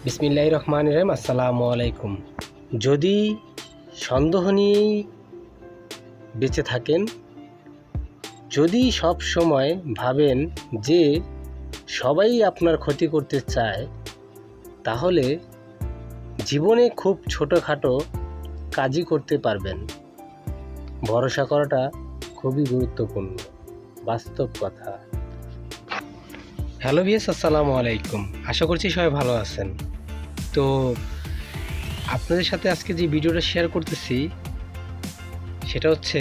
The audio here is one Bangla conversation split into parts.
বিসমিল্লাহির রহমানির রহিম। আসসালামু আলাইকুম। যদি সন্দেহ নিয়েই বেঁচে থাকেন, যদি সব সময় ভাবেন যে সবাই আপনার ক্ষতি করতে চায়, তাহলে জীবনে খুব ছোটোখাটো কাজই করতে পারবেন। ভরসা করাটা খুবই গুরুত্বপূর্ণ, বাস্তব কথা। হ্যালো ভিউয়ার্স, আসসালামু আলাইকুম। আশা করছি সবাই ভালো আছেন। তো আপনাদের সাথে আজকে যে ভিডিওটা শেয়ার করতেছি সেটা হচ্ছে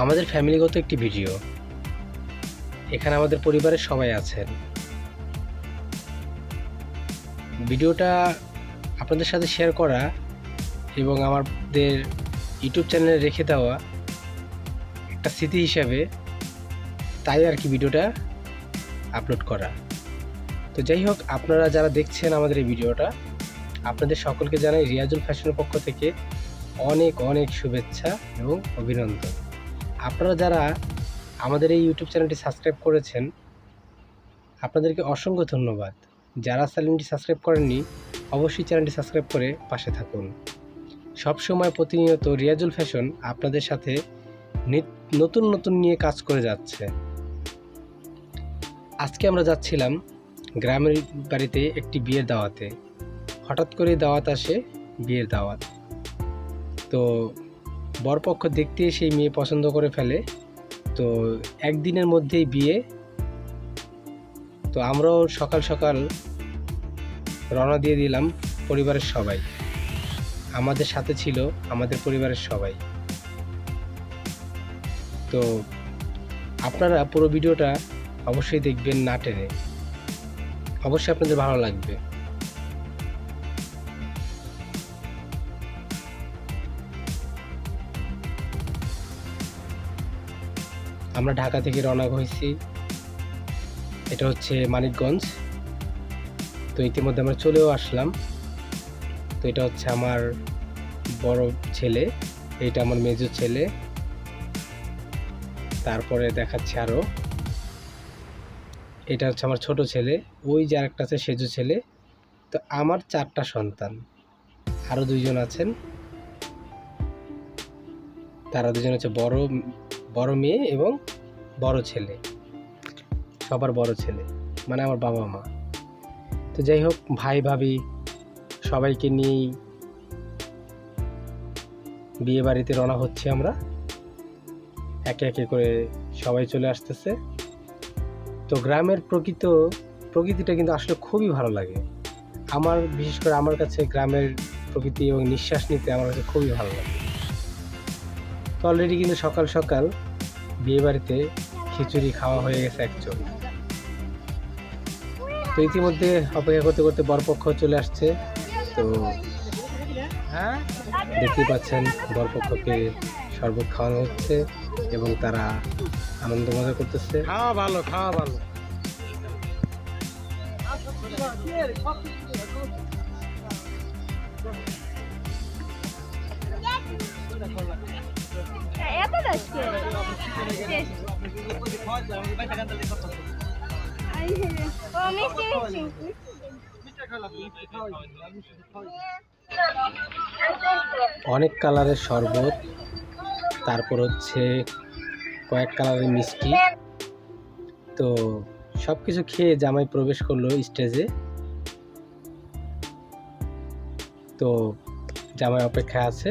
আমাদের ফ্যামিলিগত একটি ভিডিও। এখানে আমাদের পরিবারের সবাই আছেন। ভিডিওটা আপনাদের সাথে শেয়ার করা এবং আমাদের ইউটিউব চ্যানেলে রেখে দেওয়া একটা স্মৃতি হিসাবে, তাই আর কি ভিডিওটা আপলোড করা। তো যাই হোক, আপনারা যারা দেখছেন আমাদের এই ভিডিওটা, আপনাদের সকলকে জানাই রিয়াজুল ফ্যাশনের পক্ষ থেকে অনেক অনেক শুভেচ্ছা এবং অভিনন্দন। আপনারা যারা আমাদের এই ইউটিউব চ্যানেলটি সাবস্ক্রাইব করেছেন, আপনাদেরকে অসংখ্য ধন্যবাদ। যারা চ্যানেলটি সাবস্ক্রাইব করেননি, অবশ্যই চ্যানেলটি সাবস্ক্রাইব করে পাশে থাকুন। সবসময় প্রতিনিয়ত রিয়াজুল ফ্যাশন আপনাদের সাথে নতুন নতুন নিয়ে কাজ করে যাচ্ছে। আজকে আমরা যাচ্ছিলাম গ্রামের বাড়িতে একটি বিয়ের দাওয়াতে। হঠাৎ করে দাওয়াত আসে, বিয়ের দাওয়াত। তো বরপক্ষ দেখতে সেই মেয়ে পছন্দ করে ফেলে। তো একদিনের মধ্যেই বিয়ে। তো আমরাও সকাল সকাল রওনা দিয়ে দিলাম, পরিবারের সবাই। আমাদের সাথে ছিল আমাদের পরিবারের সবাই। তো আপনারা পুরো ভিডিওটা অবশ্যই দেখবেন, না টেনে। অবশ্যই আপনাদের ভালো লাগবে। আমরা ঢাকা থেকে রওনা হয়েছি। এটা হচ্ছে মানিকগঞ্জ। তো ইতিমধ্যে আমরা চলেও আসলাম। তো এটা হচ্ছে আমার বড় ছেলে, এটা আমার মেজো ছেলে। তারপরে দেখাচ্ছে আরও, এটা হচ্ছে আমার ছোট ছেলে। ওই যে আরেকটা আছে সেজো ছেলে। তো আমার 4টা সন্তান, আরও 2জন আছেন। তারা 2জন হচ্ছে বড় মেয়ে এবং বড় ছেলে, সবার বড় ছেলে, মানে আমার বাবা মা। তো যাই হোক, ভাই ভাবি সবাইকে নিয়েই বিয়ে বাড়িতে রওনা হচ্ছে। আমরা একে একে করে সবাই চলে আসতেছে। তো গ্রামের প্রকৃতিটা কিন্তু আসলে খুবই ভালো লাগে আমার। বিশেষ করে আমার কাছে গ্রামের প্রকৃতি এবং নিঃশ্বাস নিতে আমার কাছে খুবই ভালো লাগে। তো অলরেডি কিন্তু সকাল সকাল বিয়ে বাড়িতে খিচুড়ি খাওয়া হয়ে গেছে একচোট। তো ইতিমধ্যে অপেক্ষা করতে করতে বরপক্ষ চলে আসছে। তো দেখতেই পাচ্ছেন, বরপক্ষকে শরবত খাওয়ানো হচ্ছে এবং তারা আনন্দ মজা করতেছে। খাওয়া ভালো, খাওয়া ভালো। অনেক কালারের শরবত, তারপর হচ্ছে কয়েক কালারের মিষ্টি। তো সব কিছু খেয়ে জামাই প্রবেশ করলো স্টেজে। তো জামাই অপেক্ষায় আছে,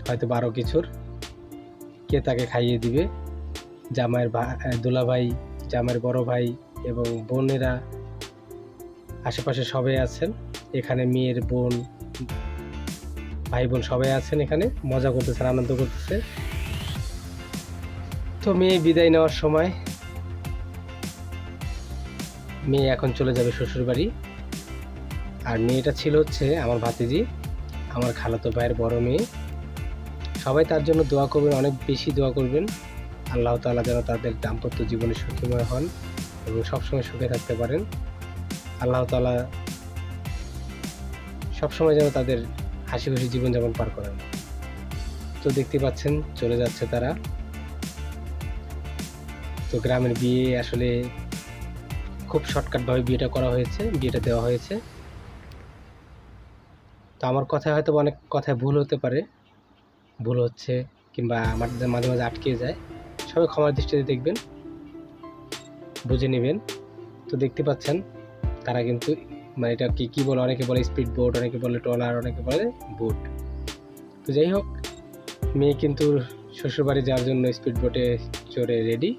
হয়তো 12 কিছুর, কে তাকে খাইয়ে দিবে। জামাইয়ের দুলাভাই, জামাইয়ের বড় ভাই এবং বোনেরা আশেপাশে সবাই আছেন। এখানে মেয়ের বোন, ভাই বোন সবাই আছেন, এখানে মজা করতেছেন, আনন্দ করতেছে। তো মেয়ে বিদায় নেওয়ার সময়, মেয়ে এখন চলে যাবে শ্বশুর বাড়ি। আর মেয়েটা ছিল হচ্ছে আমার ভাতিজি, আমার খালাতো ভাইয়ের বড় মেয়ে। সবাই তার জন্য দোয়া করবেন, অনেক বেশি দোয়া করবেন। আল্লাহ তাআলা যেন তাদের দাম্পত্য জীবনে সুখময় হন এবং সবসময় সুখে থাকতে পারেন। আল্লাহ তাআলা সবসময় যেন তাদের হাসি খুশি জীবনযাপন পার করেন। তো দেখতে পাচ্ছেন চলে যাচ্ছে তারা। তো গ্রামের বিয়ে আসলে খুব শর্টকাটভাবে বিয়েটা করা হয়েছে, বিয়েটা দেওয়া হয়েছে। তো আমার কথায় হয়তো অনেক কথায় ভুল হতে পারে, ভুল হচ্ছে কিংবা আমাদের মাঝে মাঝে আটকে যায়, সবাই ক্ষমার দৃষ্টিতে দেখবেন, বুঝে নেবেন। তো দেখতে পাচ্ছেন তারা কিন্তু মানে এটা কি বলে, অনেকে বলে স্পিড বোট, অনেকে বলে ট্রলার, অনেকে বলে বোট। তো যাই হোক, মেয়ে কিন্তু শ্বশুরবাড়ি যাওয়ার জন্য স্পিড বোটে চড়ে রেডি।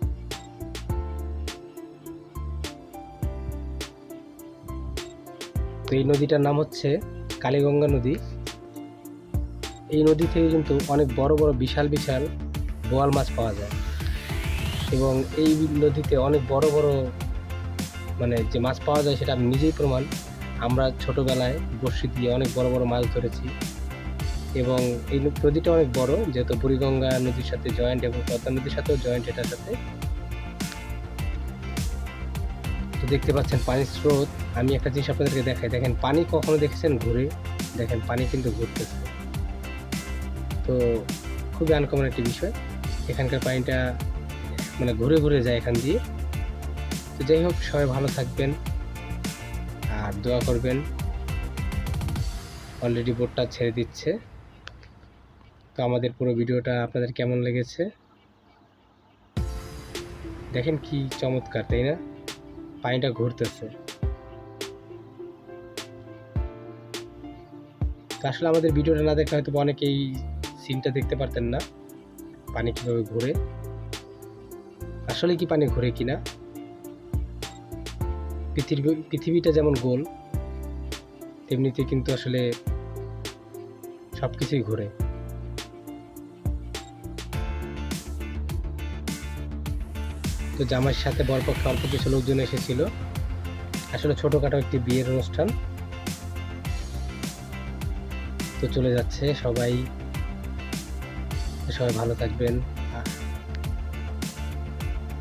তো এই নদীটার নাম হচ্ছে কালীগঙ্গা নদী। এই নদী থেকে কিন্তু অনেক বড় বড় বিশাল বিশাল বোয়াল মাছ পাওয়া যায়, এবং এই নদীতে অনেক বড় বড় মানে যে মাছ পাওয়া যায় সেটা আমি নিজেই প্রমাণ। আমরা ছোটোবেলায় বড়শি দিয়ে অনেক বড় বড় মাছ ধরেছি, এবং এই নদীটা অনেক বড়, যেহেতু বুড়িগঙ্গা নদীর সাথে জয়েন্ট এবং পদ্মা নদীর সাথেও জয়েন্ট এটার সাথে। তো দেখতে পাচ্ছেন পানির স্রোত। আমি একটা জিনিস আপনাদেরকে দেখাই, দেখেন পানি কখনো দেখেছেন ঘুরে? দেখেন পানি কিন্তু ঘুরতেছে। তো খুবই আনকমন একটি বিষয়, এখানকার পানিটা মানে ঘুরে ঘুরে যায় এখান দিয়ে। তো যাই হোক, সবাই ভালো থাকবেন আর দোয়া করবেন। অলরেডি বোটটা ছেড়ে দিচ্ছে। তো আমাদের পুরো ভিডিওটা আপনাদের কেমন লেগেছে দেখেন, কি চমৎকার তাই না? পানিটা ঘুরতেছে। তো আসলে আমাদের ভিডিওটা না দেখলে হয়তো অনেকেই সিনটা দেখতে পারতেন না, পানি কিভাবে ঘুরে। আসলে কি পানি ঘুরে কিনা? পৃথিবীটা যেমন গোল, তেমনিতে কিন্তু আসলে সব কিছুই ঘুরে। তো জামাইয়ের সাথে বরপক্ষে অল্প কিছু লোকজন এসেছিল, আসলে ছোটোখাটো একটি বিয়ের অনুষ্ঠান। তো চলে যাচ্ছে সবাই, সবাই ভালো থাকবেন।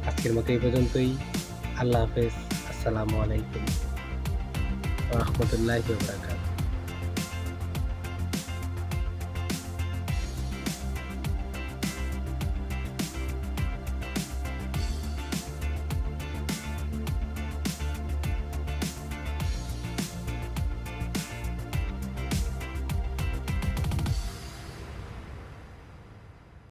আজকের মতো এই পর্যন্তই। আল্লাহ হাফেজ, আসসালামু আলাইকুম ওয়া রাহমাতুল্লাহি ওয়া বারাকাতুহু।